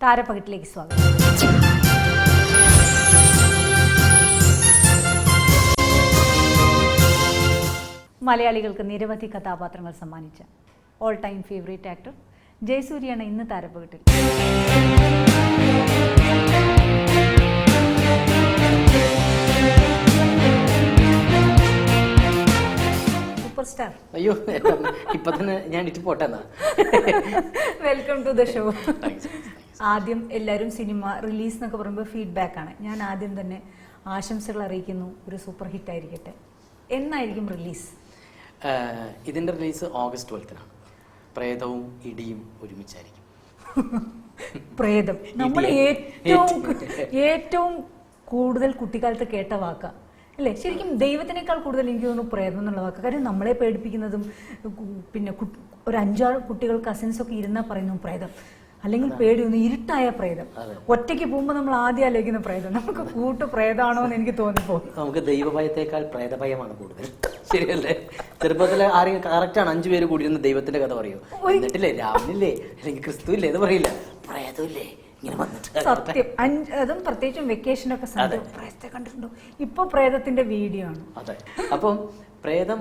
താരപ്പകിട്ടിലേക്ക് സ്വാഗതം. മലയാളികൾക്ക് നിരവധി കഥാപാത്രങ്ങൾ സമ്മാനിച്ച ഓൾ ടൈം ഫേവറേറ്റ് ആക്ടർ ജയസൂര്യയാണ് ഇന്ന് താരപ്പകിട്ടിൽ. Super star. അയ്യോ, ഇപ്പൊ തന്നെ ഞാൻ ഇട്ട് പോട്ടെന്നാ. Welcome to the show. ആദ്യം എല്ലാവരും സിനിമ റിലീസ് എന്നൊക്കെ പറയുമ്പോൾ ഫീഡ്ബാക്ക് ആണ്. ഞാൻ ആദ്യം തന്നെ ആശംസകൾ അറിയിക്കുന്നു, ഒരു സൂപ്പർ ഹിറ്റ് ആയിരിക്കട്ടെ. എന്നായിരിക്കും റിലീസ്? ഇതിന്റെ റിലീസ് ഓഗസ്റ്റ് 12-നാണ്. പ്രേതവും ഇടിയും ഒരുമിച്ചായിരിക്കും. പ്രേതം നമ്മൾ ഏറ്റവും കൂടുതൽ കുട്ടിക്കാലത്ത് കേട്ട വാക്ക അല്ലേ? ശരിക്കും ദൈവത്തിനേക്കാൾ കൂടുതൽ എനിക്ക് തോന്നുന്നു പ്രേതം എന്നുള്ള വാക്ക്. കാര്യം നമ്മളെ പേടിപ്പിക്കുന്നതും പിന്നെ ഒരു 5-6 കുട്ടികൾ കസിൻസൊക്കെ ഇരുന്നാ പറയുന്നു പ്രേതം, അല്ലെങ്കിൽ പേടിയൊന്നും ഇരുട്ടായ പ്രേതം. ഒറ്റയ്ക്ക് പോകുമ്പോൾ നമ്മൾ ആദ്യം ആലോചിക്കുന്ന പ്രേതം. നമുക്ക് കൂട്ട് പ്രേതാണോ എന്ന് എനിക്ക് തോന്നിപ്പോ. നമുക്ക് ദൈവഭയത്തേക്കാൾ പ്രേതഭയമാണ് കൂടുതൽ. ശരിയല്ലേ? ചെറുപ്പത്തിലെ ആരെയും കറക്റ്റാണ് 5 പേര് കൂടിയിരുന്ന ദൈവത്തിന്റെ കഥ പറയൂ. എന്നിട്ടില്ലേ രാമനില്ലേ അല്ലെങ്കിൽ ക്രിസ്തു ഇല്ലേ എന്ന് പറയില്ല, പ്രേതമില്ലേ ഇങ്ങനെ വന്നിട്ട്. സത്യം. അതും പ്രത്യേകിച്ചും വെക്കേഷനൊക്കെ പ്രേതത്തെ കണ്ടിട്ടുണ്ടോ? ഇപ്പൊ പ്രേതത്തിന്റെ വീഡിയോ ആണ്. അതെ. അപ്പം പ്രേതം,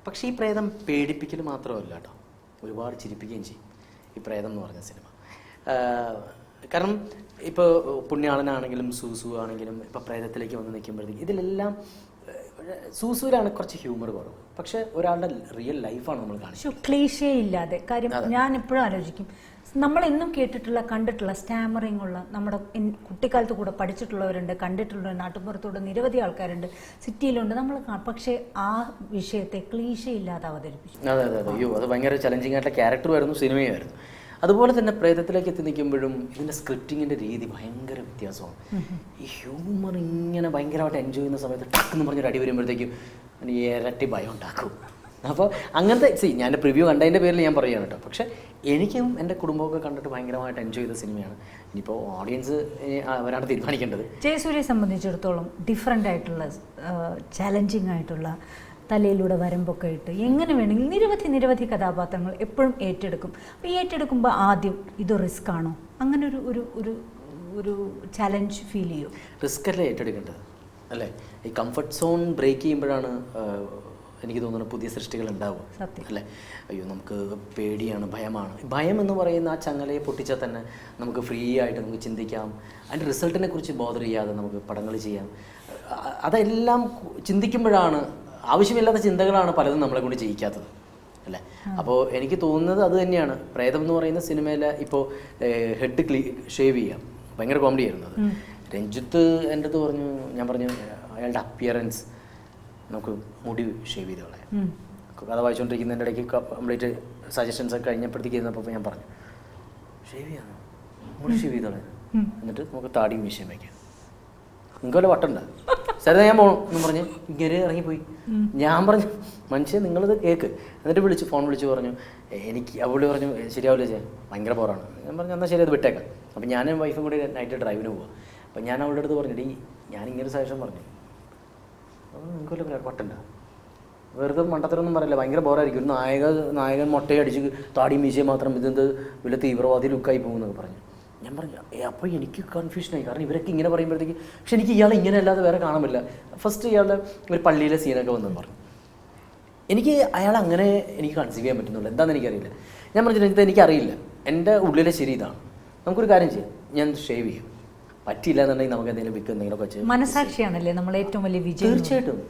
പക്ഷെ ഈ പ്രേതം പേടിപ്പിക്കൽ മാത്രമല്ല കേട്ടോ, ഒരുപാട് ചിരിപ്പിക്കുകയും ചെയ്യും ഈ പ്രേതം എന്ന് പറഞ്ഞ സിനിമ. കാരണം ഇപ്പോൾ പുണ്യാളനാണെങ്കിലും സൂസു ആണെങ്കിലും ഇപ്പോൾ പ്രേതത്തിലേക്ക് വന്ന് നിൽക്കുമ്പോഴത്തേക്ക് ഇതിലെല്ലാം സൂസുവിലാണ് കുറച്ച് ഹ്യൂമർ കുറവ്. പക്ഷെ ഒരാളുടെ റിയൽ ലൈഫാണ് നമ്മൾ കാണിച്ചത്, ക്ലീഷേ ഇല്ലാതെ. കാര്യം ഞാൻ എപ്പോഴും ആലോചിക്കും, നമ്മൾ എന്നും കേട്ടിട്ടുള്ള കണ്ടിട്ടുള്ള സ്റ്റാമറിങ് ഉള്ള നമ്മുടെ കുട്ടിക്കാലത്ത് കൂടെ പഠിച്ചിട്ടുള്ളവരുണ്ട്, കണ്ടിട്ടുള്ള നാട്ടുപുറത്തൂടെ നിരവധി ആൾക്കാരുണ്ട്, സിറ്റിയിലുണ്ട്. നമ്മൾ പക്ഷേ ആ വിഷയത്തെ ക്ലീഷേ ഇല്ലാതെ അവതരിപ്പിച്ചു. അതെ അതെ അതെ. അയ്യോ, അത് ഭയങ്കര ചലഞ്ചിങ് ആയിട്ടുള്ള ക്യാരക്ടറുമായിരുന്നു, സിനിമയായിരുന്നു. അതുപോലെ തന്നെ പ്രേതത്തിലേക്ക് എത്തി നിൽക്കുമ്പോഴും ഇതിൻ്റെ സ്ക്രിപ്റ്റിങ്ങിൻ്റെ രീതി ഭയങ്കര വ്യത്യാസമാണ്. ഈ ഹ്യൂമർ ഇങ്ങനെ ഭയങ്കരമായിട്ട് എൻജോയ് ചെയ്യുന്ന സമയത്ത് ടക്കെന്ന് പറഞ്ഞൊരു അടി വരുമ്പോഴത്തേക്കും എനിക്ക് ഇരട്ടി ഭയം ഉണ്ടാക്കും. അപ്പോൾ അങ്ങനത്തെ ഞാൻ എൻ്റെ പ്രിവ്യൂ കണ്ടതിൻ്റെ പേരിൽ ഞാൻ പറയുകയാണ് കേട്ടോ. പക്ഷേ എനിക്കും എൻ്റെ കുടുംബമൊക്കെ കണ്ടിട്ട് ഭയങ്കരമായിട്ട് എൻജോയ് ചെയ്ത സിനിമയാണ്. ഇനിയിപ്പോൾ ഓഡിയൻസ് അവരാണ് തീരുമാനിക്കേണ്ടത്. ജയസൂര്യയെ സംബന്ധിച്ചിടത്തോളം ഡിഫറെൻ്റ് ആയിട്ടുള്ള ചാലഞ്ചിങ് ആയിട്ടുള്ള തലയിലൂടെ വരമ്പൊക്കെ ഇട്ട് എങ്ങനെ വേണമെങ്കിൽ നിരവധി കഥാപാത്രങ്ങൾ എപ്പോഴും ഏറ്റെടുക്കും. അപ്പോൾ ഈ ഏറ്റെടുക്കുമ്പോൾ ആദ്യം ഇത് റിസ്ക് ആണോ? അങ്ങനെ ഒരു ചാലഞ്ച് ഫീൽ ചെയ്യും? റിസ്ക് അല്ലേ ഏറ്റെടുക്കേണ്ടത്, അല്ലേ? ഈ കംഫർട്ട് സോൺ ബ്രേക്ക് ചെയ്യുമ്പോഴാണ് എനിക്ക് തോന്നുന്നു പുതിയ സൃഷ്ടികൾ ഉണ്ടാവും, അല്ലേ? അയ്യോ, നമുക്ക് പേടിയാണ്, ഭയമാണ്. ഭയം എന്ന് പറയുന്ന ആ ചങ്ങലയെ പൊട്ടിച്ചാൽ തന്നെ നമുക്ക് ഫ്രീ ആയിട്ട് നമുക്ക് ചിന്തിക്കാം. അതിൻ്റെ റിസൾട്ടിനെ കുറിച്ച് ബോധർ ചെയ്യാതെ നമുക്ക് പടങ്ങൾ ചെയ്യാം. അതെല്ലാം ചിന്തിക്കുമ്പോഴാണ്, ആവശ്യമില്ലാത്ത ചിന്തകളാണ് പലതും നമ്മളെ കൊണ്ട് ചെയ്യിക്കാത്തത്, അല്ലേ? അപ്പോൾ എനിക്ക് തോന്നുന്നത് അത് തന്നെയാണ്. പ്രേതം എന്ന് പറയുന്ന സിനിമയിൽ ഇപ്പോൾ ഹെഡ് ഷേവ് ചെയ്യാം, ഭയങ്കര കോമഡി ആയിരുന്നു അത്. രഞ്ജിത്ത് എൻ്റെ അടുത്ത് പറഞ്ഞു, ഞാൻ പറഞ്ഞു അയാളുടെ അപ്പിയറൻസ് നമുക്ക് മുടി ഷേവ് ചെയ്ത് കളയാം. കഥ വായിച്ചുകൊണ്ടിരിക്കുന്നതിൻ്റെ ഇടയ്ക്ക് കംപ്ലീറ്റ് സജഷൻസ് ഒക്കെ കഴിഞ്ഞപ്പോഴത്തേക്ക് ഇരുന്നപ്പോൾ ഞാൻ പറഞ്ഞു ഷേവ് ചെയ്യാം, മുടി ഷേവ് ചെയ്ത് കളയാം, എന്നിട്ട് നമുക്ക് താടിയും മീശയും വയ്ക്കാം, നിങ്ങൾക്ക് വല്ല വട്ടണ്ട സാറേ ഞാൻ പോകണം എന്ന് പറഞ്ഞ് ഇങ്ങനെ ഇറങ്ങിപ്പോയി. ഞാൻ പറഞ്ഞു മനുഷ്യൻ നിങ്ങളിത് കേൾക്ക്. എന്നിട്ട് ഫോൺ വിളിച്ച് പറഞ്ഞു എനിക്ക് അവള് പറഞ്ഞു ശരിയാവില്ല ചെയ്യാൻ, ഭയങ്കര ബോറാണ്. ഞാൻ പറഞ്ഞു എന്നാൽ ശരി അത് വിട്ടേക്കാം. അപ്പം ഞാനും വൈഫും കൂടി നൈറ്റ് ഡ്രൈവിന് പോവാം. അപ്പം ഞാൻ അവളുടെ അടുത്ത് പറഞ്ഞു ഞാനിങ്ങനെ സജഷൻ പറഞ്ഞു, നിങ്ങൾക്ക് വല്ല വട്ടണ്ട, വെറുതെ മണ്ടത്തരൊന്നും പറയില്ല, ഭയങ്കര ബോറായിരിക്കും. ഒരു നായകൻ മുട്ടയടിച്ച് താടി മീശയെ മാത്രം ഇതെന്ത് വലിയ തീവ്രവാദി ലുക്കായി പോകുമെന്നൊക്കെ പറഞ്ഞു. ഞാൻ പറഞ്ഞു അപ്പോൾ എനിക്ക് കൺഫ്യൂഷനായി. കാരണം ഇവരൊക്കെ ഇങ്ങനെ പറയുമ്പോഴത്തേക്ക്, പക്ഷെ എനിക്ക് ഇയാളെ ഇങ്ങനെ അല്ലാതെ വേറെ കാണാൻ പറ്റില്ല. ഫസ്റ്റ് ഇയാളുടെ ഒരു പള്ളിയിലെ സീനൊക്കെ വന്നെന്ന് പറഞ്ഞു. എനിക്ക് അയാൾ അങ്ങനെ എനിക്ക് കൺസീവ് ചെയ്യാൻ പറ്റുന്നുള്ളൂ, എന്താണെന്ന് എനിക്കറിയില്ല. ഞാൻ പറഞ്ഞിട്ട് എനിക്കറിയില്ല, എൻ്റെ ഉള്ളിലെ ശരി ഇതാണ്. നമുക്കൊരു കാര്യം ചെയ്യാം, ഞാൻ ഷേവ് ചെയ്യും, പറ്റില്ല എന്നുണ്ടെങ്കിൽ നമുക്ക് എന്തെങ്കിലും വിക്ക് എന്തെങ്കിലുമൊക്കെ വെച്ച്. മനസാക്ഷിയാണല്ലേ നമ്മൾ ഏറ്റവും വലിയ വിജയം.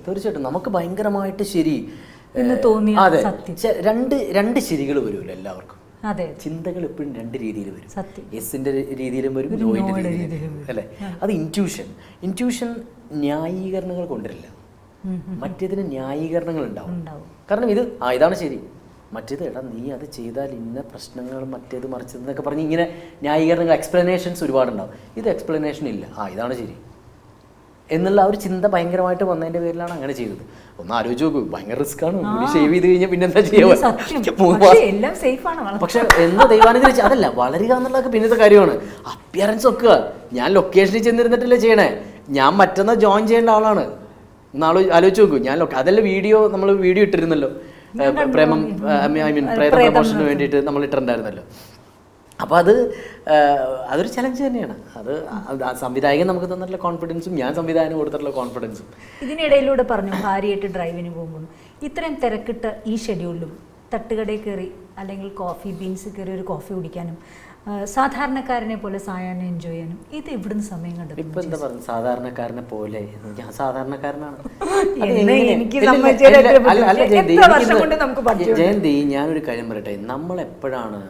തീർച്ചയായിട്ടും നമുക്ക് ഭയങ്കരമായിട്ട് ശരി തോന്നി. അതെ, രണ്ട് ശരികൾ വരുമല്ലോ എല്ലാവർക്കും. അതെ, ചിന്തകൾ എപ്പോഴും 2 രീതിയിൽ വരും. എസിന്റെ രീതിയിലും വരും, നോയിന്റെ രീതിയിലും, അല്ലേ? അത് ഇൻറ്റ്യൂഷൻ ന്യായീകരണങ്ങൾ കൊണ്ടുവരില്ല. മറ്റേതിന് ന്യായീകരണങ്ങൾ ഉണ്ടാവും. കാരണം ഇതാണ് ശരി, മറ്റേത് നീ അത് ചെയ്താൽ ഇന്ന പ്രശ്നങ്ങൾ മറ്റേത് മറിച്ചതെന്നൊക്കെ പറഞ്ഞ് ഇങ്ങനെ ന്യായീകരണങ്ങൾ, എക്സ്പ്ലനേഷൻസ് ഒരുപാടുണ്ടാവും. ഇത് എക്സ്പ്ലനേഷൻ ഇല്ല, ഇതാണ് ശരി എന്നുള്ള ആ ഒരു ചിന്ത ഭയങ്കരമായിട്ട് വന്നതിൻ്റെ പേരിലാണ് അങ്ങനെ ചെയ്തത്. ഒന്ന് ആലോചിച്ച് നോക്കൂ, ഭയങ്കര റിസ്ക് ആണ്. മുടി ഷേവ് ചെയ്ത് കഴിഞ്ഞാൽ പിന്നെ എന്താ ചെയ്യുക? പക്ഷെ എന്താ ദൈവാനുഗ്രഹിച്ച് അതല്ല, വളരുക എന്നുള്ളതൊക്കെ പിന്നത്തെ കാര്യമാണ്. അപ്പിയറൻസ് വെക്കുക. ഞാൻ ലൊക്കേഷനിൽ ചെന്നിരുന്നിട്ടല്ലേ ചെയ്യണേ, ഞാൻ മറ്റന്നാൾ ജോയിൻ ചെയ്യേണ്ട ആളാണ്. ആലോചിച്ച് നോക്കൂ, അതല്ല നമ്മൾ വീഡിയോ ഇട്ടിരുന്നല്ലോ, പ്രേതം പ്രമോഷന് വേണ്ടിയിട്ട് നമ്മൾ ഇട്ടിട്ടുണ്ടായിരുന്നല്ലോ. അപ്പോൾ അതൊരു ചലഞ്ച് തന്നെയാണ്. അത് സംവിധായകൻ നമുക്ക് തന്നിട്ടുള്ള കോൺഫിഡൻസും ഞാൻ സംവിധായകന് കൊടുത്തിട്ടുള്ള കോൺഫിഡൻസും. ഇതിനിടയിലൂടെ പറഞ്ഞു ഭാര്യയായിട്ട് ഡ്രൈവിന് പോകുമ്പോൾ ഇത്രയും തിരക്കിട്ട ഈ ഷെഡ്യൂളിലും തട്ടുകടയിൽ കയറി അല്ലെങ്കിൽ കോഫി ബീൻസ് കയറി ഒരു കോഫി കുടിക്കാനും സാധാരണക്കാരനെ പോലെ സായാഹ്നം എൻജോയ് ചെയ്യാനും ഇത് ഇവിടുന്ന് സമയം കണ്ടെത്തും. ഇപ്പൊ എന്താ പറയുക, സാധാരണക്കാരനെ പോലെ ഞാൻ സാധാരണക്കാരനാണ്. ജയന്തി, ഞാനൊരു കാര്യം പറയട്ടെ, നമ്മളെപ്പോഴാണ്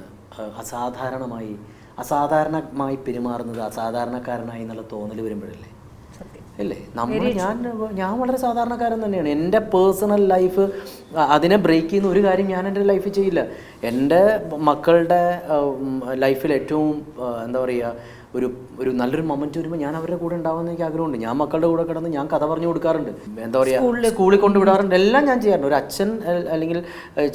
അസാധാരണമായി പെരുമാറുന്നത് അസാധാരണക്കാരനായി എന്നുള്ള തോന്നൽ വരുമ്പോഴല്ലേ അല്ലേ? ഞാൻ വളരെ സാധാരണക്കാരൻ തന്നെയാണ്. എൻ്റെ പേഴ്സണൽ ലൈഫ് അതിനെ ബ്രേക്ക് ചെയ്യുന്ന ഒരു കാര്യം ഞാൻ എൻ്റെ ലൈഫിൽ ചെയ്യില്ല. എൻ്റെ മക്കളുടെ ലൈഫിൽ ഏറ്റവും എന്താ പറയുക, ഒരു നല്ലൊരു മൊമെന്റ് വരുമ്പോൾ ഞാൻ അവരുടെ കൂടെ ഉണ്ടാവുമെന്ന് എനിക്ക് ആഗ്രഹമുണ്ട്. ഞാൻ മക്കളുടെ കൂടെ കിടന്ന് ഞാൻ കഥ പറഞ്ഞു കൊടുക്കാറുണ്ട്, എന്താ പറയുക, സ്കൂളിൽ കൊണ്ടുവിടാറുണ്ട്, എല്ലാം ഞാൻ ചെയ്യാറുണ്ട്. ഒരു അച്ഛൻ അല്ലെങ്കിൽ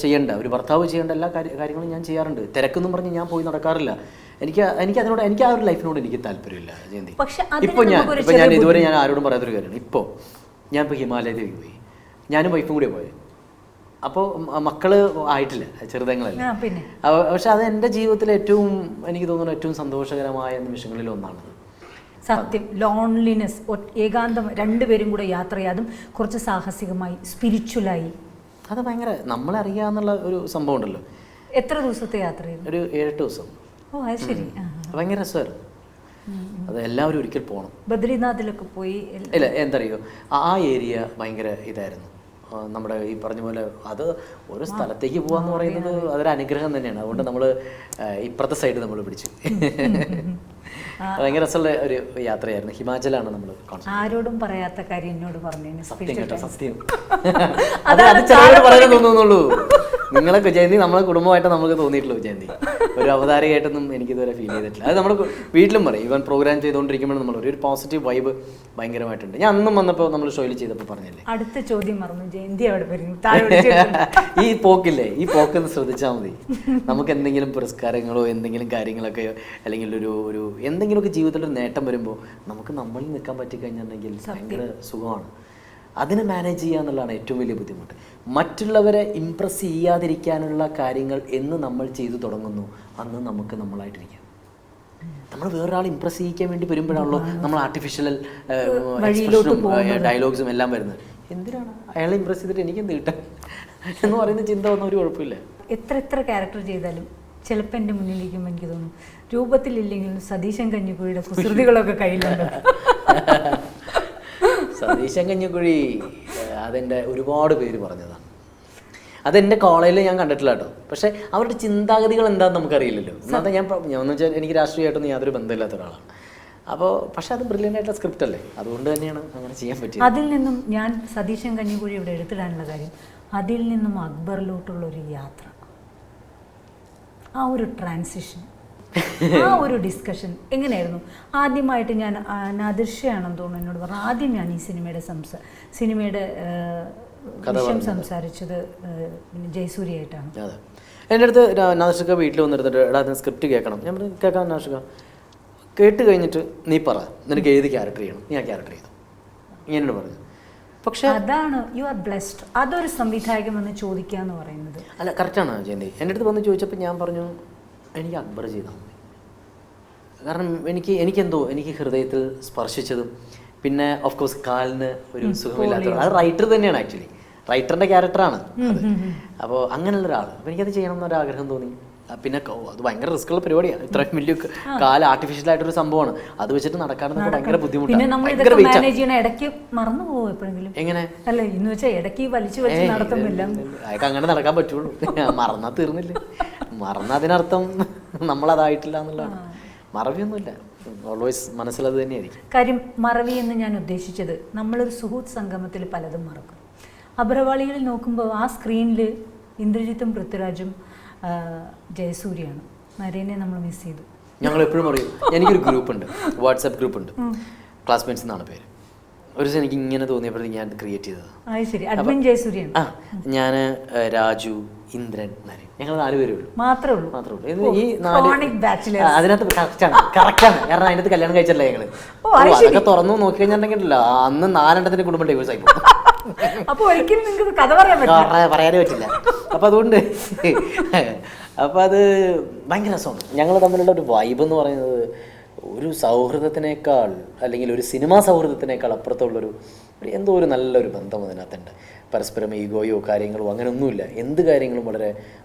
ചെയ്യേണ്ട, ഒരു ഭർത്താവ് ചെയ്യേണ്ട എല്ലാ കാര്യങ്ങളും ഞാൻ ചെയ്യാറുണ്ട്. തിരക്കെന്നും പറഞ്ഞ് ഞാൻ പോയി നടക്കാറില്ല. എനിക്ക് ആ ഒരു ലൈഫിനോട് എനിക്ക് താല്പര്യമില്ല ജയന്തി. ഇപ്പോൾ ഞാൻ ഇതുവരെ ഞാൻ ആരോടും പറയാത്തൊരു കാര്യമാണ്. ഞാനിപ്പോൾ ഹിമാലയത്തിലേക്ക് പോയി, ഞാനും വൈഫും കൂടെ പോയത്. അപ്പോൾ മക്കള് ആയിട്ടില്ല, ചെറുതങ്ങളല്ല. പക്ഷെ അത് എൻ്റെ ജീവിതത്തിലെ എനിക്ക് തോന്നുന്നു ഏറ്റവും സന്തോഷകരമായ നിമിഷങ്ങളിൽ ഒന്നാണ്. സത്യം. ലോൺലിനെസ്, ഏകാന്തം, രണ്ടുപേരും കൂടെ യാത്ര ചെയ്യാതും കുറച്ച് സാഹസികമായി സ്പിരിച്വലായി അത് ഭയങ്കര നമ്മളെ അറിയാന്നുള്ള ഒരു സംഭവം ഉണ്ടല്ലോ. എത്ര ദിവസത്തെ യാത്ര ചെയ്തു? ഒരു 7-8 ദിവസം. ഓ അത് ശരി. ഭയങ്കര രസമായിരുന്നു. അത് എല്ലാവരും ഒരിക്കൽ പോകണം. ബദ്രീനാഥിലൊക്കെ പോയി. ഇല്ല, എന്താ അറിയോ, ആ ഏരിയ ഭയങ്കര ഇതായിരുന്നു. നമ്മുടെ ഈ പറഞ്ഞ പോലെ അത് ഒരു സ്ഥലത്തേക്ക് പോകാന്ന് പറയുന്നത് അതൊരു അനുഗ്രഹം തന്നെയാണ്. അതുകൊണ്ട് നമ്മൾ ഇപ്പുറത്തെ സൈഡ് നമ്മൾ പിടിച്ചു. ഭയങ്കര രസമുള്ള ഒരു യാത്രയായിരുന്നു. ഹിമാചലാണ് നമ്മൾ. ആരോടും പറയാത്ത കാര്യം എന്നോട് പറഞ്ഞു. സത്യം കേട്ടോ, സത്യം. അത് ചിലവർ പറയാൻ തോന്നുന്നുള്ളൂ. നിങ്ങളൊക്കെ ജയന്തി നമ്മളെ കുടുംബമായിട്ട് നമുക്ക് തോന്നിയിട്ടുള്ളൂ ജയന്തി. ഒരു അവതാരകയായിട്ടൊന്നും എനിക്കിതുവരെ ഫീൽ ചെയ്തിട്ടില്ല. അത് നമ്മൾ വീട്ടിലും പറയും. ഈവൻ പ്രോഗ്രാം ചെയ്തുകൊണ്ടിരിക്കുമ്പോൾ നമ്മൾ ഒരു പോസിറ്റീവ് വൈബ് ഭയങ്കരമായിട്ടുണ്ട്. ഞാൻ അന്നും വന്നപ്പോൾ നമ്മൾ ഷോയിൽ ചെയ്തപ്പോൾ പറഞ്ഞല്ലേ. അടുത്ത ചോദ്യം മറന്നു ജയന്തി അവിടെ വരുന്നു. ഈ പോക്കൊന്ന് ശ്രദ്ധിച്ചാൽ മതി. നമുക്ക് എന്തെങ്കിലും പുരസ്കാരങ്ങളോ എന്തെങ്കിലും കാര്യങ്ങളൊക്കെ അല്ലെങ്കിൽ ഒരു എന്തെങ്കിലുമൊക്കെ ജീവിതത്തിൽ ഒരു നേട്ടം വരുമ്പോൾ നമുക്ക് നമ്മളിൽ നിൽക്കാൻ പറ്റിക്കഴിഞ്ഞിട്ടുണ്ടെങ്കിൽ ഭയങ്കര സുഖമാണ്. അതിനെ മാനേജ് ചെയ്യുക എന്നുള്ളതാണ് ഏറ്റവും വലിയ ബുദ്ധിമുട്ട്. മറ്റുള്ളവരെ ഇംപ്രസ് ചെയ്യാതിരിക്കാനുള്ള കാര്യങ്ങൾ എന്ന് നമ്മൾ ചെയ്തു തുടങ്ങുന്നു അന്ന് നമുക്ക് നമ്മളായിട്ടിരിക്കാം. നമ്മൾ വേറൊരാൾ ഇംപ്രസ് ചെയ്യിക്കാൻ വേണ്ടി വരുമ്പോഴാണല്ലോ നമ്മൾ ആർട്ടിഫിഷ്യൽ ഡയലോഗ്സും എല്ലാം വരുന്നത്. എന്തിനാണ് അയാളെ ഇംപ്രസ് ചെയ്തിട്ട് എനിക്കെന്ത് കിട്ടാൻ എന്ന് പറയുന്ന ചിന്ത വന്ന ഒരു കുഴപ്പമില്ല. എത്ര ക്യാരക്ടർ ചെയ്താലും ചിലപ്പോൾ എൻ്റെ മുന്നിലിരിക്കുമ്പോൾ എനിക്ക് തോന്നും രൂപത്തിലില്ലെങ്കിലും സതീശൻ കഞ്ഞിക്കുഴിയുടെ കുസൃതികളൊക്കെ കയ്യിലുണ്ട്. സതീശൻ കഞ്ഞിക്കുഴി അതെൻ്റെ ഒരുപാട് പേര് പറഞ്ഞതാണ്. അതെൻ്റെ കോളേജിൽ ഞാൻ കണ്ടിട്ടില്ല കേട്ടോ. പക്ഷേ അവരുടെ ചിന്താഗതികൾ എന്താണെന്ന് നമുക്കറിയില്ലല്ലോ. അതാ ഞാൻ വെച്ചാൽ എനിക്ക് രാഷ്ട്രീയമായിട്ടൊന്നും യാതൊരു ബന്ധമില്ലാത്ത ഒരാളാണ്. അപ്പോൾ പക്ഷെ അത് ബ്രില്യൻ്റ് ആയിട്ടുള്ള സ്ക്രിപ്റ്റ് അല്ലേ, അതുകൊണ്ട് തന്നെയാണ് അങ്ങനെ ചെയ്യാൻ പറ്റിയത്. അതിൽ നിന്നും ഞാൻ സതീശൻ കഞ്ഞിക്കുഴി ഇവിടെ എടുത്തിടാനുള്ള കാര്യം, അതിൽ നിന്നും അക്ബറിലോട്ടുള്ളൊരു യാത്ര, ആ ഒരു ട്രാൻസിഷൻ, ആ ഒരു ഡിസ്കഷൻ എങ്ങനെയായിരുന്നു? ആദ്യമായിട്ട് ഞാൻ നാദിർഷയാണെന്ന് തോന്നുന്നു എന്നോട് പറഞ്ഞു, ആദ്യം ഞാൻ ഈ സിനിമയുടെ വിഷയം സംസാരിച്ചത് ജയസൂര്യയായിട്ടാണ്. അതെ, എൻ്റെ അടുത്ത് നാദിർഷ വീട്ടിൽ വന്നിരുന്നിട്ട് എടാ സ്ക്രിപ്റ്റ് കേൾക്കണം. ഞാൻ പറഞ്ഞു കേൾക്കാം നാദിർഷ, കേട്ട് കഴിഞ്ഞിട്ട് നീ പറ നിനക്ക് ഏത് ക്യാരക്ടർ ചെയ്യണം, നീ ആ ക്യാരക്ടർ ചെയ്തു എന്നോട് പറഞ്ഞു. പക്ഷേ അതാണ് യു ആർ ബ്ലെസ്ഡ്. അതൊരു സംവിധായകൻ വന്ന് ചോദിക്കുക എന്ന് പറയുന്നത് അല്ല, കറക്റ്റാണ് ജയന്തി. എൻ്റെ അടുത്ത് വന്ന് ചോദിച്ചപ്പോൾ ഞാൻ പറഞ്ഞു എനിക്ക് അക്ബർ ചെയ്താൽ മതി. കാരണം എനിക്ക് ഹൃദയത്തിൽ സ്പർശിച്ചതും പിന്നെ ഓഫ് കോഴ്സ് കാലിന് ഒരു സുഖമില്ലാത്ത അത് റൈറ്റർ തന്നെയാണ്. ആക്ച്വലി റൈറ്ററിൻ്റെ ക്യാരക്ടറാണ് അത്. അപ്പോൾ അങ്ങനെയുള്ള ഒരാൾ, അപ്പോൾ എനിക്കത് ചെയ്യണം എന്നൊരാഗ്രഹം തോന്നി. പിന്നെ അത് ഭയങ്കര റിസ്ക്കുള്ള പരിപാടിയാണ്. ഇത്രയും വലിയ കാല് ആർട്ടിഫിഷ്യൽ ആയിട്ടൊരു സംഭവമാണ്. അത് വെച്ചിട്ട് നടക്കാനൊക്കെ ഭയങ്കര ബുദ്ധിമുട്ടാണ്. എങ്ങനെ അല്ല ഇന്ന് വെച്ചാൽ ഇടയ്ക്ക് വലിച്ചു വെച്ച് നടത്തുന്നില്ല. അതൊക്കെ അങ്ങനെ നടക്കാൻ പറ്റുള്ളൂ. മറന്നാൽ തീർന്നില്ല. മറന്നതിനർത്ഥം നമ്മളതായിട്ടില്ല എന്നുള്ളതാണ്. മറവിയൊന്നുമില്ല, ഓൾവേസ് മനസ്സിലത് തന്നെയായിരിക്കും. കാര്യം മറവി എന്ന് ഞാൻ ഉദ്ദേശിച്ചത് നമ്മളൊരു സുഹൃത്ത് സംഗമത്തിൽ പലതും മറക്കും. അഭ്രവാളികളിൽ നോക്കുമ്പോൾ ആ സ്ക്രീനിൽ ഇന്ദ്രജിത്തും പൃഥ്വിരാജും ജയസൂര്യയാണ്. നരേനെ നമ്മൾ മിസ് ചെയ്തു. ഞങ്ങൾ എപ്പോഴും പറയും, എനിക്കൊരു ഗ്രൂപ്പുണ്ട്, വാട്സാപ്പ് ഗ്രൂപ്പുണ്ട്, ക്ലാസ്മേറ്റ്സ് എന്നാണ് പേര്. ഒരു ദിവസം എനിക്ക് ഇങ്ങനെ തോന്നിയപ്പോഴത്തേക്ക് ഞാൻ ക്രിയേറ്റ് ചെയ്തത്. ഞാൻ രാജു, ഇന്ദ്രൻ, നരേൻ, ഞങ്ങൾ 4 പേരേ ഉള്ളൂ. മാത്രമേ ഉള്ളൂ. ഈ 4 അതിനകത്ത് കറക്റ്റാണ്. കാരണം അതിനകത്ത് കല്യാണം കഴിച്ചല്ലേ ഞങ്ങള്. അതൊക്കെ തുറന്നു നോക്കി കഴിഞ്ഞിട്ടുണ്ടെങ്കിലല്ലോ അന്ന് 4 കുടുംബം ഡൈവേഴ്സ് ആയി പോകും. അപ്പൊ ഒരിക്കലും നിങ്ങൾക്ക് കഥ പറയാൻ പറ്റില്ല. പറയാനേ പറ്റില്ല. അപ്പം അതുകൊണ്ട് അപ്പം അത് ഭയങ്കര രസമാണ്. ഞങ്ങൾ തമ്മിലുള്ള ഒരു വൈബ് എന്ന് പറയുന്നത് ഒരു സൗഹൃദത്തിനേക്കാൾ അല്ലെങ്കിൽ ഒരു സിനിമാ സൗഹൃദത്തിനേക്കാൾ അപ്പുറത്തുള്ളൊരു എന്തോ ഒരു നല്ലൊരു ബന്ധം അതിനകത്തുണ്ട്. പരസ്പരം ഈഗോയോ കാര്യങ്ങളോ അങ്ങനെ ഒന്നുമില്ല. എന്ത് കാര്യങ്ങളും വളരെ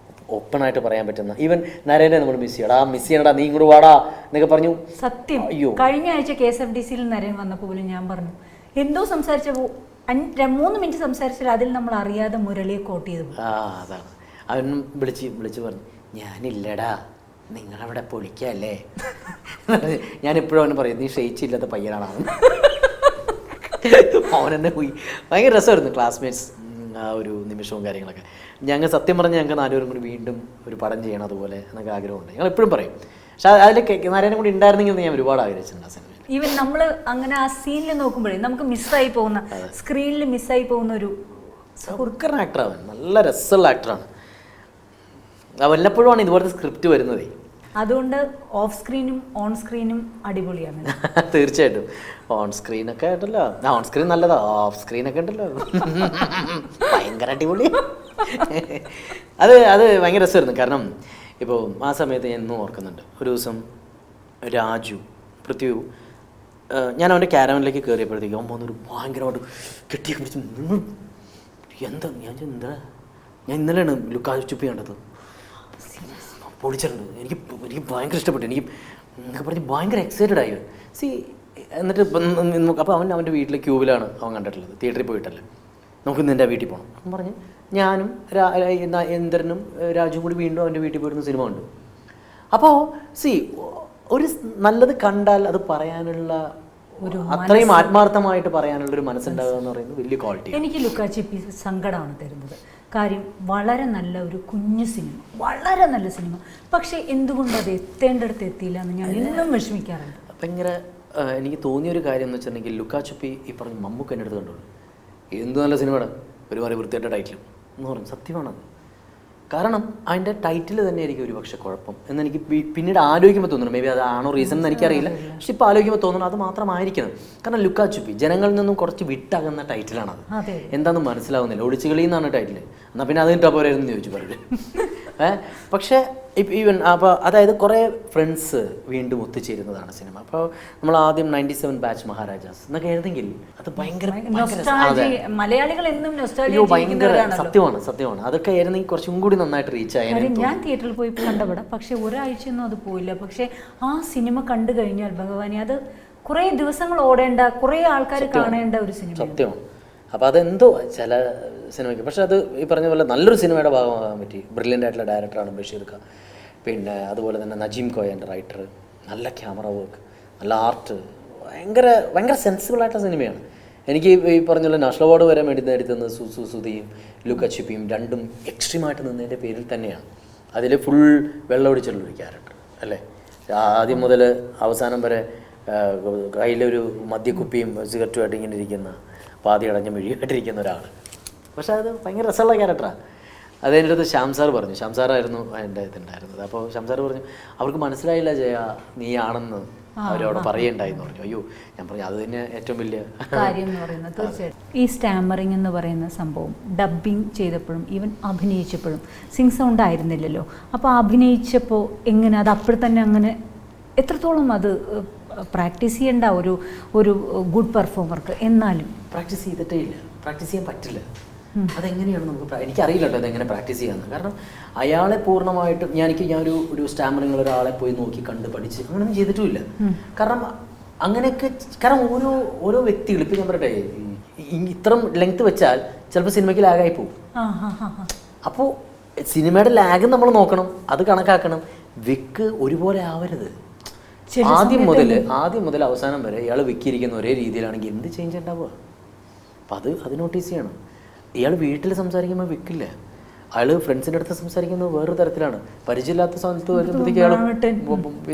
ഓപ്പണായിട്ട് പറയാൻ പറ്റുന്ന. ഈവൻ നരേനെ നമ്മൾ മിസ് ചെയ്യടാ, മിസ് ചെയ്യണടാ, നീ ഇങ്ങോട്ട് വാടാ എന്നൊക്കെ പറഞ്ഞു. സത്യം. അയ്യോ, കഴിഞ്ഞ ആഴ്ച KSFDCയിൽ നരേൻ വന്നപ്പോൾ പോലും ഞാൻ പറഞ്ഞു എന്തോ സംസാരിച്ചപ്പോൾ 3 മിനിറ്റ് സംസാരിച്ചാൽ അതിൽ നമ്മൾ അറിയാതെ മുരളിയെ കോട്ട് ചെയ്തു. അതാണ് അവൻ വിളിച്ച് പറഞ്ഞു, ഞാനില്ലടാ, നിങ്ങളവിടെ പൊളിക്കല്ലേ. ഞാനെപ്പോഴും അവന് പറയും, നീ ക്ഷയിച്ചില്ലാത്ത പയ്യനാണ്. അവനെന്നെ പോയി. ഭയങ്കര രസമായിരുന്നു ക്ലാസ്മേറ്റ്സ് ആ ഒരു നിമിഷവും കാര്യങ്ങളൊക്കെ. ഞങ്ങൾ സത്യം പറഞ്ഞാൽ ഞങ്ങൾക്ക് 4 പേരും കൂടി വീണ്ടും ഒരു പടം ചെയ്യണം അതുപോലെ എന്നൊക്കെ ആഗ്രഹമുണ്ട്. ഞങ്ങൾ എപ്പോഴും പറയും. പക്ഷെ അതിൽ നാരായണൻ കൂടി ഉണ്ടായിരുന്നെങ്കിൽ ഞാൻ ഒരുപാട് ആഗ്രഹിച്ചിട്ടുണ്ട് ആ സിനിമയിൽ. ഈവൻ നമ്മൾ അങ്ങനെ ആ സീനിൽ നോക്കുമ്പോഴേ നമുക്ക് മിസ്സായി പോകുന്ന, സ്ക്രീനിൽ മിസ്സായി പോകുന്ന ഒരു സൗർക്കർ ആക്ടറാണ്. നല്ല രസമുള്ള ആക്ടറാണ്. വല്ലപ്പോഴുമാണ് ഇതുപോലത്തെ സ്ക്രിപ്റ്റ് വരുന്നത്. അതുകൊണ്ട് ഓഫ് സ്ക്രീനും ഓൺ സ്ക്രീനും അടിപൊളിയാണ്. തീർച്ചയായിട്ടും. ഓൺ സ്ക്രീനൊക്കെ ഉണ്ടല്ലോ, ഓൺ സ്ക്രീൻ നല്ലതാ, ഓഫ് സ്ക്രീനൊക്കെ ഉണ്ടല്ലോ ഭയങ്കര അടിപൊളി. അത് ഭയങ്കര രസമായിരുന്നു. കാരണം ഇപ്പോൾ ആ സമയത്ത് ഞാൻ ഇന്നും ഓർക്കുന്നുണ്ട്. ഒരു ദിവസം രാജു പൃഥ്വി ഞാൻ അവൻ്റെ ക്യാരവനിലേക്ക് കയറിയപ്പോഴത്തേക്കും അവൻ വന്നൊരു ഭയങ്കരമായിട്ട് കെട്ടിയൊക്കെ പിടിച്ച് എന്താ ഞാൻ ഇന്നലെയാണ് ലുക്കാ ചുപ്പി കണ്ടത്, പൊളിച്ചിട്ടുണ്ട്, എനിക്ക് ഭയങ്കര ഇഷ്ടപ്പെട്ടു, എനിക്ക് പറഞ്ഞ് ഭയങ്കര എക്സൈറ്റഡ് ആയി. എന്നിട്ട് അപ്പോൾ അവൻ്റെ വീട്ടിലെ ക്യൂവിലാണ് അവൻ കണ്ടിട്ടുള്ളത്, തിയേറ്ററിൽ പോയിട്ടല്ലേ, നമുക്ക് ഇന്ന് എൻ്റെ വീട്ടിൽ പോകണം അവൻ പറഞ്ഞ് ഞാനും എന്തരനും രാജുവും കൂടി വീണ്ടും അവൻ്റെ വീട്ടിൽ പോയിരുന്ന സിനിമ കണ്ടു. അപ്പോൾ ഒരു നല്ലത് കണ്ടാൽ അത് പറയാനുള്ള ഒരു അത്രയും ആത്മാർത്ഥമായിട്ട് പറയാനുള്ള ഒരു മനസ്സുണ്ടാകുക എന്ന് പറയുന്നത് വലിയ ക്വാളിറ്റി. എനിക്ക് ലുക്കാ ചുപ്പി സങ്കടമാണ് തരുന്നത്. കാര്യം വളരെ നല്ല ഒരു കുഞ്ഞു സിനിമ, വളരെ നല്ല സിനിമ, പക്ഷെ എന്തുകൊണ്ട് അത് എത്തേണ്ടടുത്ത് എത്തിയില്ല എന്ന് ഞാൻ എന്നും വിഷമിക്കാറുണ്ട്. ഭയങ്കര എനിക്ക് തോന്നിയൊരു കാര്യം എന്ന് വെച്ചിട്ടുണ്ടെങ്കിൽ ലുക്കാ ചുപ്പി ഈ പറഞ്ഞ മമ്മൂക്ക് എൻ്റെ അടുത്ത് കണ്ടോളൂ, എന്ത് നല്ല സിനിമയുടെ ഒരുപാട് വൃത്തിയായിട്ട ടൈറ്റിലും എന്ന് പറഞ്ഞു. സത്യമാണത്. കാരണം അതിൻ്റെ ടൈറ്റിൽ തന്നെ ആയിരിക്കും ഒരു പക്ഷേ കുഴപ്പം എന്നെനിക്ക് പിന്നീട് ആലോചിക്കുമ്പോൾ തോന്നുന്നു. മേ ബി അതാണോ റീസൺ എന്ന് എനിക്കറിയില്ല. പക്ഷെ ഇപ്പോൾ ആലോചിക്കുമ്പോൾ തോന്നുന്നു അത് മാത്രമായിരിക്കണം. കാരണം ലുക്കാ ചുപ്പി ജനങ്ങളിൽ നിന്നും കുറച്ച് വിട്ടാകുന്ന ടൈറ്റിലാണത്. എന്താണെന്ന് മനസ്സിലാവുന്നില്ല. ഒളിച്ചുകളി എന്നാണ് ടൈറ്റിൽ. എന്നാൽ പിന്നെ അതിന് ടപ്പോരായിരുന്നു ചോദിച്ചു പറഞ്ഞു. പക്ഷേ ഈവൻ അപ്പോൾ അതായത് കുറേ ഫ്രണ്ട്സ് വീണ്ടും ഒത്തുചേരുന്നതാണ് സിനിമ. അപ്പോൾ നമ്മൾ ആദ്യം 97 ബാച്ച് മഹാരാജാസ് എന്നൊക്കെ എഴുതെങ്കിൽ അത് ഭയങ്കര മലയാളികൾ എന്നും ഭയങ്കര സത്യമാണ്. അതൊക്കെ ആയിരുന്നെങ്കിൽ കുറച്ചും കൂടി നന്നായിട്ട് റീച്ച് ആയിരുന്നു. ഞാൻ തിയേറ്ററിൽ പോയി കണ്ടവിടെ, പക്ഷെ ഒരാഴ്ചയൊന്നും അത് പോയില്ല. പക്ഷെ ആ സിനിമ കണ്ടു കഴിഞ്ഞാൽ ഭഗവാനെ അത് കുറേ ദിവസങ്ങൾ ഓടേണ്ട, കുറേ ആൾക്കാർ കാണേണ്ട ഒരു സിനിമ. സത്യമാണ്. അപ്പോൾ അതെന്തോ ചില സിനിമയ്ക്ക്, പക്ഷെ അത് ഈ പറഞ്ഞ പോലെ നല്ലൊരു സിനിമയുടെ ഭാഗമാകാൻ പറ്റി. ബ്രില്യൻ്റ് ആയിട്ടുള്ള ഡയറക്ടറാണ് ബഷീർ ഖാൻ. പിന്നെ അതുപോലെ തന്നെ നജീം കോയൻ്റെ റൈറ്റർ, നല്ല ക്യാമറ വർക്ക്, നല്ല ആർട്ട്, ഭയങ്കര സെൻസിബിളായിട്ടുള്ള സിനിമയാണ്. എനിക്ക് ഈ പറഞ്ഞ പോലെ നാഷണൽ അവാർഡ് വരെ വേണ്ടി നേടിത്തന്നത് സുധിയും ലുക്കാ ചുപ്പിയും രണ്ടും എക്സ്ട്രീമായിട്ട് നിന്നതിൻ്റെ പേരിൽ തന്നെയാണ്. അതിൽ ഫുൾ വെള്ളമൊടിച്ചുള്ളൊരു ക്യാരക്ടർ അല്ലേ. ആദ്യം മുതൽ അവസാനം വരെ കയ്യിലൊരു മദ്യക്കുപ്പിയും സിഗരറ്റുമായിട്ട് ഇങ്ങനെ ഇരിക്കുന്ന, പാതി അടഞ്ഞ മിഴിയായിട്ടിരിക്കുന്ന ഒരാൾ. പക്ഷേ അത് ഭയങ്കര രസമുള്ള ക്യാരക്ടറാണ്. അത് എൻ്റെ അടുത്ത് ശ്യാം സാർ പറഞ്ഞു. ശ്യാം സാറായിരുന്നു എൻ്റെ ഇതുണ്ടായിരുന്നത്. അപ്പോൾ ശ്യാം സാർ പറഞ്ഞു, അവർക്ക് മനസ്സിലായില്ല ജയ നീ ആണെന്ന് അവരവിടെ പറയണ്ടായി എന്ന് പറഞ്ഞു. അയ്യോ, ഞാൻ പറഞ്ഞു അത് തന്നെ ഏറ്റവും വലിയ കാര്യം എന്ന് പറയുന്നത്. തീർച്ചയായിട്ടും ഈ സ്റ്റാമറിങ് എന്ന് പറയുന്ന സംഭവം ഡബ്ബിങ് ചെയ്തപ്പോഴും ഈവൻ അഭിനയിച്ചപ്പോഴും സിംഗ് സൗണ്ട് ആയിരുന്നില്ലല്ലോ. അപ്പോൾ അഭിനയിച്ചപ്പോൾ എങ്ങനെ അത് അപ്പോൾ തന്നെ അങ്ങനെ എത്രത്തോളം അത് പ്രാക്ടീസ് ചെയ്യേണ്ട ഒരു ഗുഡ് പെർഫോമർക്ക്? എന്നാലും പ്രാക്ടീസ് ചെയ്തിട്ടേ ഇല്ല, പ്രാക്ടീസ് ചെയ്യാൻ പറ്റില്ല. അതെങ്ങനെയാണ് നമുക്ക് എനിക്കറിയില്ല കേട്ടോ അതെങ്ങനെ പ്രാക്ടീസ് ചെയ്യാമെന്ന്. കാരണം അയാളെ പൂർണ്ണമായിട്ടും ഞാനൊരു സ്റ്റാമറിങ്ങൾ ഒരാളെ പോയി നോക്കി കണ്ട് പഠിച്ച് അങ്ങനെയൊന്നും ചെയ്തിട്ടുമില്ല. കാരണം അങ്ങനെയൊക്കെ കാരണം ഓരോ വ്യക്തികൾ ഇപ്പം ഞാൻ പറയട്ടെ, ഇത്ര ലെങ്ത് വെച്ചാൽ ചിലപ്പോൾ സിനിമയ്ക്ക് ലാഗായി പോകും. അപ്പോൾ സിനിമയുടെ ലാഗ് നമ്മൾ നോക്കണം, അത് കണക്കാക്കണം. വിക്ക് ഒരുപോലെ ആവരുത്. ആദ്യം മുതൽ അവസാനം വരെ ഇയാൾ വിക്കിയിരിക്കുന്ന ഒരേ രീതിയിലാണെങ്കിൽ എന്ത് ചേഞ്ച് ഉണ്ടാവുക? അപ്പം അത് നോട്ടീസ് ചെയ്യണം. ഇയാൾ വീട്ടിൽ സംസാരിക്കുമ്പോൾ വിക്കില്ല, അയാൾ ഫ്രണ്ട്സിൻ്റെ അടുത്ത് സംസാരിക്കുന്നത് വേറൊരു തരത്തിലാണ്. പരിചയമില്ലാത്ത സ്ഥലത്ത് വരുമ്പോഴത്തേക്ക് ഇയാൾ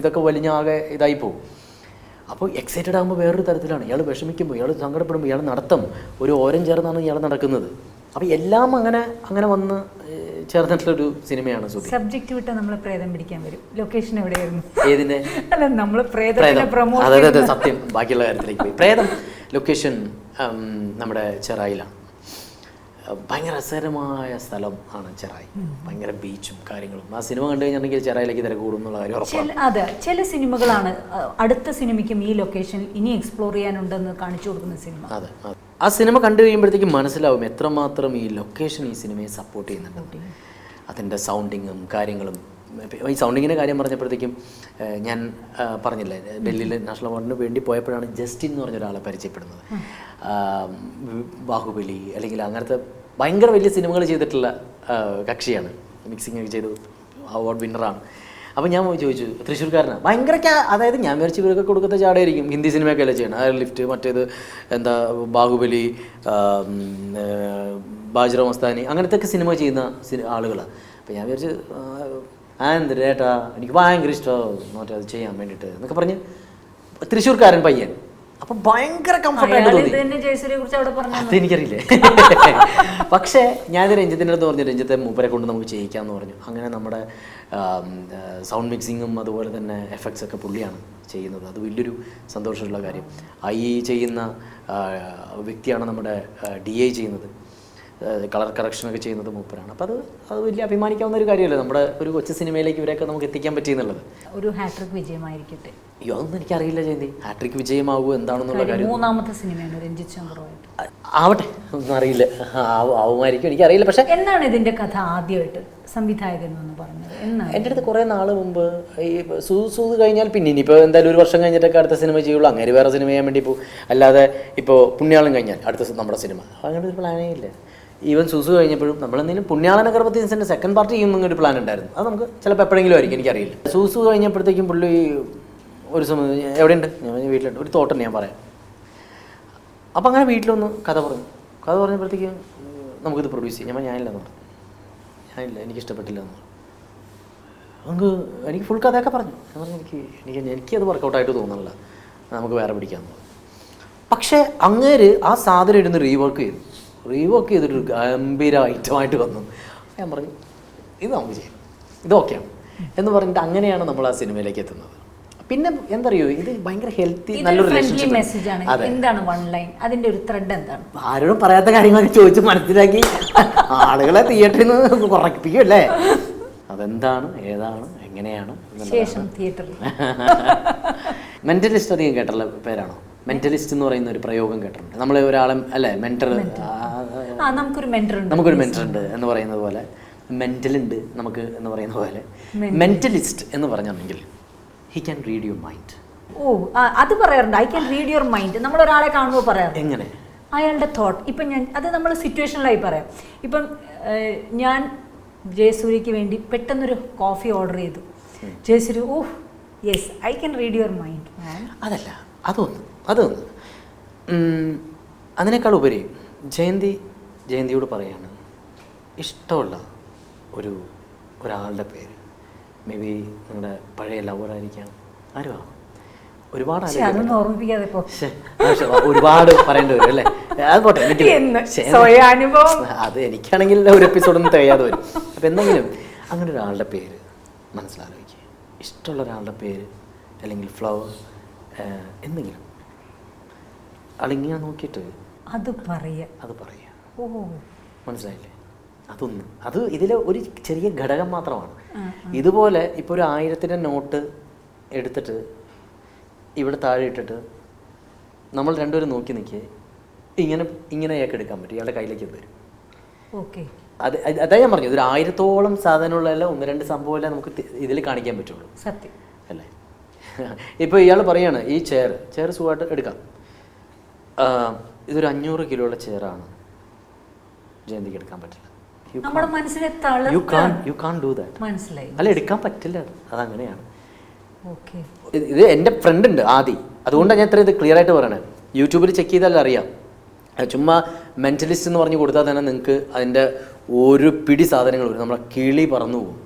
ഇതൊക്കെ വലിഞ്ഞാകെ ഇതായി പോകും. അപ്പോൾ എക്സൈറ്റഡ് ആകുമ്പോൾ വേറൊരു തരത്തിലാണ്. ഇയാൾ വിഷമിക്കുമ്പോൾ, ഇയാൾ സങ്കടപ്പെടുമ്പോൾ, ഇയാൾ നടത്തം ഒരു ഓരം ചേർന്നാണ് ഇയാൾ നടക്കുന്നത്. അപ്പോൾ എല്ലാം അങ്ങനെ വന്ന് ചേർന്നിട്ടുള്ളൊരു സിനിമയാണ് സുധി. സബ്ജക്റ്റ് വിട്ട് നമ്മൾ പ്രേതം പിടിക്കാൻ വരും. ലൊക്കേഷൻ എവിടെയായിരുന്നു? ഏതിന്റെ? അല്ല, നമ്മൾ പ്രേതം. അതെ സത്യം. ബാക്കിയുള്ള കാര്യത്തിലേക്ക് പോയി. പ്രേതം ലൊക്കേഷൻ നമ്മുടെ ചെറായിലാണ്. ഭയങ്കര രസകരമായ സ്ഥലം ആണ് ചെറായി. ഭയങ്കര ബീച്ചും കാര്യങ്ങളും. ആ സിനിമ കണ്ടു കഴിഞ്ഞിട്ടുണ്ടെങ്കിൽ ചെറായിലേക്ക് തിരക്കൂടും എന്നുള്ള കാര്യം ഉറപ്പാണ്. അതെ, ചില സിനിമകളാണ് അടുത്ത സിനിമയ്ക്കും ഈ ലൊക്കേഷൻ ഇനി എക്സ്പ്ലോർ ചെയ്യാനുണ്ടെന്ന് കാണിച്ചു കൊടുക്കുന്ന സിനിമ. അതെ, ആ സിനിമ കണ്ടു കഴിയുമ്പോഴത്തേക്കും മനസ്സിലാവും എത്രമാത്രം ഈ ലൊക്കേഷൻ ഈ സിനിമയെ സപ്പോർട്ട് ചെയ്യുന്നുണ്ട്. അതിൻ്റെ സൗണ്ടിങ്ങും കാര്യങ്ങളും. ഈ സൗണ്ടിങ്ങിൻ്റെ കാര്യം പറഞ്ഞപ്പോഴത്തേക്കും ഞാൻ പറഞ്ഞില്ലേ, ഡൽഹിയിൽ നാഷണൽ അവാർഡിന് വേണ്ടി പോയപ്പോഴാണ് ജസ്റ്റിൻ എന്ന് പറഞ്ഞ ഒരാളെ പരിചയപ്പെടുന്നത്. ബാഹുബലി അല്ലെങ്കിൽ അങ്ങനത്തെ ഭയങ്കര വലിയ സിനിമകൾ ചെയ്തിട്ടുള്ള കക്ഷിയാണ്. മിക്സിംഗ് ഒക്കെ ചെയ്ത് അവാർഡ് വിന്നറാണ്. അപ്പോൾ ഞാൻ ചോദിച്ചു, തൃശ്ശൂർക്കാരനാണ്, ഭയങ്കര അതായത് ഞാൻ വിചാരിച്ചു ഇവരൊക്കെ കൊടുക്കുന്ന ചാടയായിരിക്കും, ഹിന്ദി സിനിമയൊക്കെ അല്ലേ ചെയ്യണം, അതായത് ലിഫ്റ്റ്, മറ്റേത് എന്താ ബാഹുബലി, ബാജ്റ മസ്താനി, അങ്ങനത്തെ ഒക്കെ സിനിമ ചെയ്യുന്ന ആളുകളാണ്. അപ്പോൾ ഞാൻ വിചാരിച്ചു ഏട്ടാ എനിക്ക് ഭയങ്കര ഇഷ്ടമാണ് മറ്റേ അത് ചെയ്യാൻ വേണ്ടിയിട്ട് എന്നൊക്കെ പറഞ്ഞ് തൃശ്ശൂർക്കാരൻ പയ്യൻ. അപ്പം ഭയങ്കര കംഫർട്ടായിട്ട് തോന്നി. അതെനിക്കറിയില്ലേ. പക്ഷേ ഞാനിത് രഞ്ജിത്തിൻ്റെ അടുത്ത് പറഞ്ഞു, രഞ്ജിത്തെ മൂപ്പരെ കൊണ്ട് നമുക്ക് ചെയ്യിക്കാമെന്ന് പറഞ്ഞു. അങ്ങനെ നമ്മുടെ സൗണ്ട് മിക്സിങ്ങും അതുപോലെ തന്നെ എഫക്ട്സ് ഒക്കെ പുള്ളിയാണ് ചെയ്യുന്നത്. അത് വലിയൊരു സന്തോഷമുള്ള കാര്യം. ഈ ചെയ്യുന്ന വ്യക്തിയാണ് നമ്മുടെ DI ചെയ്യുന്നത്, കളർ കറക്ഷനൊക്കെ ചെയ്യുന്നത് മൂപ്പരാണ്. അപ്പോൾ അത് വലിയ അഭിമാനിക്കാവുന്ന ഒരു കാര്യമല്ലേ, നമ്മുടെ ഒരു കൊച്ചു സിനിമയിലേക്ക് ഇവരെയൊക്കെ നമുക്ക് എത്തിക്കാൻ പറ്റിയെന്നുള്ളത്. ഒരു ഹാട്രിക് വിജയമായിരിക്കട്ടെ. അയ്യോ, അതൊന്നും എനിക്കറിയില്ല ജയന്തി, ഹാട്രിക് വിജയമാകുമോ എന്താണെന്നുള്ള കാര്യം. 3ാമത്തെ സിനിമയാണ് രഞ്ജിത്ത് ചന്ദ്രമായിട്ട്. ആവട്ടെ, ഒന്നും അറിയില്ല, ആവുമായിരിക്കും, എനിക്കറിയില്ല. പക്ഷേ എന്നാണ് ഇതിൻ്റെ കഥ ആദ്യമായിട്ട് സംവിധായകൻ എന്ന് പറഞ്ഞത്? എന്നാണ്? എൻ്റെ അടുത്ത് കുറേ നാൾ മുമ്പ് ഈ സൂത് കഴിഞ്ഞാൽ പിന്നെ ഇനിയിപ്പോൾ എന്തായാലും ഒരു വർഷം കഴിഞ്ഞിട്ടൊക്കെ അടുത്ത സിനിമ ചെയ്യുള്ളൂ, അങ്ങനെ വേറെ സിനിമ ചെയ്യാൻ വേണ്ടി ഇപ്പോൾ. അല്ലാതെ ഇപ്പോൾ പുണ്യാളം കഴിഞ്ഞാൽ അടുത്ത നമ്മുടെ സിനിമ, അങ്ങനെ ഒരു പ്ലാനേ ഇല്ല. ഈവൻ സൂസു കഴിഞ്ഞപ്പോഴും നമ്മളെന്തെങ്കിലും പുണ്യാളന ഗർഭത്തിൻ്റെ സെക്കൻഡ് പാർട്ട് ചെയ്യുന്നൊരു പ്ലാൻ ഉണ്ടായിരുന്നു. അത് നമുക്ക് ചിലപ്പോൾ എപ്പോഴെങ്കിലും ആയിരിക്കും, എനിക്കറിയില്ല. സൂസു കഴിഞ്ഞപ്പോഴത്തേക്കും പുള്ളി ഒരു സമയം എവിടെയുണ്ട്, ഞാൻ വീട്ടിലുണ്ട്, ഒരു തോട്ടം ഞാൻ പറയാം. അപ്പോൾ അങ്ങനെ വീട്ടിലൊന്ന് കഥ പറഞ്ഞപ്പോഴത്തേക്കും നമുക്കിത് പ്രൊഡ്യൂസ് ചെയ്യാം. ഞാനില്ലെന്ന് പറഞ്ഞു, ഞാനില്ല, എനിക്കിഷ്ടപ്പെട്ടില്ല എന്ന് പറഞ്ഞു. എനിക്ക് ഫുൾ കഥയൊക്കെ പറഞ്ഞു. ഞാൻ പറഞ്ഞു എനിക്കത് വർക്കൗട്ടായിട്ട് തോന്നുന്നില്ല, നമുക്ക് വേറെ പിടിക്കാമെന്ന് പറഞ്ഞു. പക്ഷേ അങ്ങേര് ആ സാധനം ഇരുന്ന് റീവർക്ക് ചെയ്തിട്ടൊരു ഗംഭീര ഐറ്റമായിട്ട് വന്നു. ഞാൻ പറഞ്ഞു ഇത് നമുക്ക് ചെയ്യാം, ഇത് ഓക്കെയാണ് എന്ന് പറഞ്ഞിട്ട് അങ്ങനെയാണ് നമ്മൾ ആ സിനിമയിലേക്ക് എത്തുന്നത്. പിന്നെ എന്തറിയോ, ഇത് ഭയങ്കര ഹെൽത്തി നല്ലൊരു മെസ്സേജാണ്. എന്താണ് വൺ ലൈൻ, അതിന്റെ ഒരു ത്രെഡ് എന്താണ്? ആരോടും പറയാത്ത കാര്യങ്ങളൊക്കെ ചോദിച്ച് മനസ്സിലാക്കി ആളുകളെ തിയേറ്ററിൽ നിന്ന് കുറയ്പ്പിക്കുമല്ലേ. അതെന്താണ്, ഏതാണ്, എങ്ങനെയാണ് ശേഷം തിയേറ്ററിൽ. മെന്റലിസ്റ്റ് അധികം കേട്ടുള്ള പേരാണോ? മെന്റലിസ്റ്റ് എന്ന് പറയുന്ന ഒരു പ്രയോഗം കേട്ടിട്ടുണ്ട് നമ്മൾ. ഒരാളെ അല്ലേ മെന്റർ, നമുക്കൊരു മെന്റർ ഉണ്ട് എന്ന് പറയുന്നത് പോലെ മെന്റലുണ്ട് നമുക്ക് എന്ന് പറയുന്ന പോലെ മെന്റലിസ്റ്റ് എന്ന് പറഞ്ഞിട്ടുണ്ടെങ്കിൽ he can read your mind. അത് പറയാറുണ്ട്, I can read your mind. നമ്മൾ ഒരാളെ കാണുമ്പോൾ പറയാം എങ്ങനെ അയാളുടെ തോട്ട്. ഇപ്പം അത് നമ്മൾ സിറ്റുവേഷനിലായി പറയാം. ഇപ്പം ഞാൻ ജയസൂര്യക്ക് വേണ്ടി പെട്ടെന്നൊരു കോഫി ഓർഡർ ചെയ്തു. Jayasurya yes I can read your mind. അതല്ല, അതൊന്ന് അതിനേക്കാൾ ഉപരി ജയന്തിയോട് പറയാണ് ഇഷ്ടമുള്ള ഒരാളുടെ പേര്. മേ ബി നിങ്ങളുടെ പഴയ ലവറായിരിക്കാം, ആരുമാ, ഒരുപാട് ഒരുപാട് പറയേണ്ടി വരും അല്ലേ. അത് പോട്ടെ, അത് എനിക്കാണെങ്കിൽ ഒരു എപ്പിസോഡൊന്നും തികയാതെ വരും. അപ്പം എന്തെങ്കിലും അങ്ങനെ ഒരാളുടെ പേര് മനസ്സിലാലോചിക്കുക. ഇഷ്ടമുള്ള ഒരാളുടെ പേര് അല്ലെങ്കിൽ ഫ്ലവർ എന്തെങ്കിലും അളിങ്ങനെ നോക്കിയിട്ട് അത് പറയുക. മനസ്സിലായില്ലേ? അത് ഇതിലെ ഒരു ചെറിയ ഘടകം മാത്രമാണ്. ഇതുപോലെ ഇപ്പോൾ ഒരു 1000-ന്റെ നോട്ട് എടുത്തിട്ട് ഇവിടെ താഴെ ഇട്ടിട്ട് നമ്മൾ രണ്ടുപേരും നോക്കി നിൽക്കുക, ഇങ്ങനെ അയാൾക്ക് എടുക്കാൻ പറ്റും, ഇയാളുടെ കയ്യിലേക്ക് വരും. അതാ ഞാൻ പറഞ്ഞു, ഒരു 1000-ഓളം സാധനമുള്ള 1-2 സംഭവമല്ലേ നമുക്ക് ഇതിൽ കാണിക്കാൻ പറ്റുള്ളൂ. സത്യം അല്ലേ? ഇപ്പോൾ ഇയാൾ പറയാണ് ഈ ചെയർ സുഖമായിട്ട് എടുക്കാം, ഇതൊരു 500 കിലോയുള്ള ചെയറാണ്, ജയന്തിക്ക് എടുക്കാൻ പറ്റില്ല. You can do that. അല്ല, എടുക്കാൻ പറ്റില്ല, അതങ്ങനെയാണ്. ഇത് എൻ്റെ ഫ്രണ്ട് ഉണ്ട് ആദി, അതുകൊണ്ടാണ് ഞാൻ ഇത് ക്ലിയർ ആയിട്ട് പറയണേ. യൂട്യൂബിൽ ചെക്ക് ചെയ്താൽ അറിയാം. ചുമ്മാ മെന്റലിസ്റ്റ് എന്ന് പറഞ്ഞു കൊടുത്താൽ തന്നെ നിങ്ങൾക്ക് അതിൻ്റെ ഒരു പിടി സാധനങ്ങൾ വരും, നമ്മളെ കിളി പറന്നു പോകും.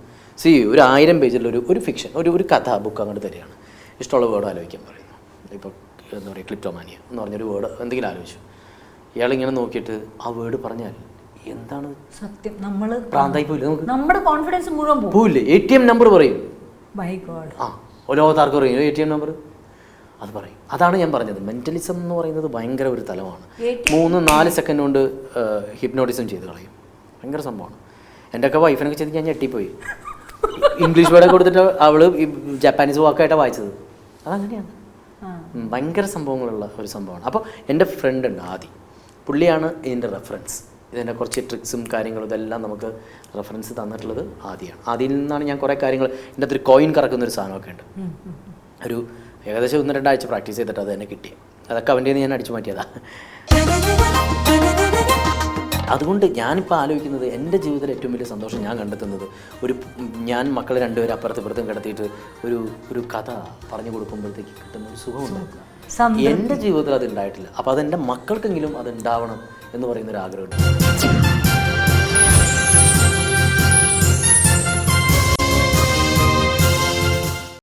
ഒരു 1000 പേജിലുള്ള ഒരു ഫിക്ഷൻ, ഒരു കഥ ബുക്ക് അങ്ങോട്ട് തരികയാണ്. ഇഷ്ടമുള്ള വേർഡ് ആലോചിക്കാൻ പറയുന്നു. ഇപ്പോൾ എന്താ പറയുക, ക്ലിപ്റ്റോമാനിയ എന്ന് പറഞ്ഞൊരു വേർഡ് എന്തെങ്കിലും ആലോചിച്ചു. ഇയാളിങ്ങനെ നോക്കിയിട്ട് ആ വേർഡ് പറഞ്ഞാൽ എന്താണ് സത്യം, നമ്മൾ പ്രാന്തായി പോയില്ല, നമുക്ക് നമ്മുടെ കോൺഫിഡൻസ് മുഴുവൻ പോയില്ലേ. ATM നമ്പർ പറയും. My god. ലോകത്താർക്ക് പറയും ATM നമ്പർ. അത് പറയും. അതാണ് ഞാൻ പറഞ്ഞത്, മെൻ്റലിസം എന്ന് പറയുന്നത് ഭയങ്കര ഒരു തലമാണ്. 3-4 സെക്കൻഡ് കൊണ്ട് ഹിപ്നോട്ടിസം ചെയ്ത് കളയും. ഭയങ്കര സംഭവമാണ്. എൻ്റെ ഒക്കെ വൈഫിനൊക്കെ ചെയ്ത് ഞാൻ ഞെട്ടിപ്പോയി. ഇംഗ്ലീഷ് വേർഡ് കൊടുത്തിട്ട് അവള് ജപ്പാനീസ് വാക്കായിട്ടാണ് വായിച്ചത്. അതങ്ങനെയാണ്. ഭയങ്കര സംഭവങ്ങളുള്ള ഒരു സംഭവമാണ്. അപ്പോൾ എൻ്റെ ഫ്രണ്ട് ഉണ്ട് ആദി, പുള്ളിയാണ് ഇതിൻ്റെ റെഫറൻസ്. ഇതിൻ്റെ കുറച്ച് ട്രിക്സും കാര്യങ്ങളും ഇതെല്ലാം നമുക്ക് റെഫറൻസ് തന്നിട്ടുള്ളത് ആദിയാണ്. ആദിയിൽ നിന്നാണ് ഞാൻ കുറേ കാര്യങ്ങൾ, ഇതിൻ്റെ അകത്തൊരു കോയിൻ കറക്കുന്നൊരു സാധനമൊക്കെ ഉണ്ട്. ഒരു ഏകദേശം 1-2 ആഴ്ച പ്രാക്ടീസ് ചെയ്തിട്ട് അത് തന്നെ കിട്ടി. അതൊക്കെ അവൻ്റെ നിന്ന് ഞാൻ അടിച്ചു മാറ്റിയതാണ്. അതുകൊണ്ട് ഞാനിപ്പോൾ ആലോചിക്കുന്നത്, എൻ്റെ ജീവിതത്തിൽ ഏറ്റവും വലിയ സന്തോഷം ഞാൻ കണ്ടെത്തുന്നത്, ഞാൻ മക്കളെ 2 പേരും അപ്പുറത്തും കിടത്തിയിട്ട് ഒരു കഥ പറഞ്ഞു കൊടുക്കുമ്പോഴത്തേക്ക് കിട്ടുന്ന ഒരു സുഖമുണ്ട്. എൻ്റെ ജീവിതത്തിൽ അത് ഉണ്ടായിട്ടില്ല. അപ്പോൾ അതെൻ്റെ മക്കൾക്കെങ്കിലും അത് ഉണ്ടാവണം എന്ന് പറയുന്നൊരു ആഗ്രഹമുണ്ട്.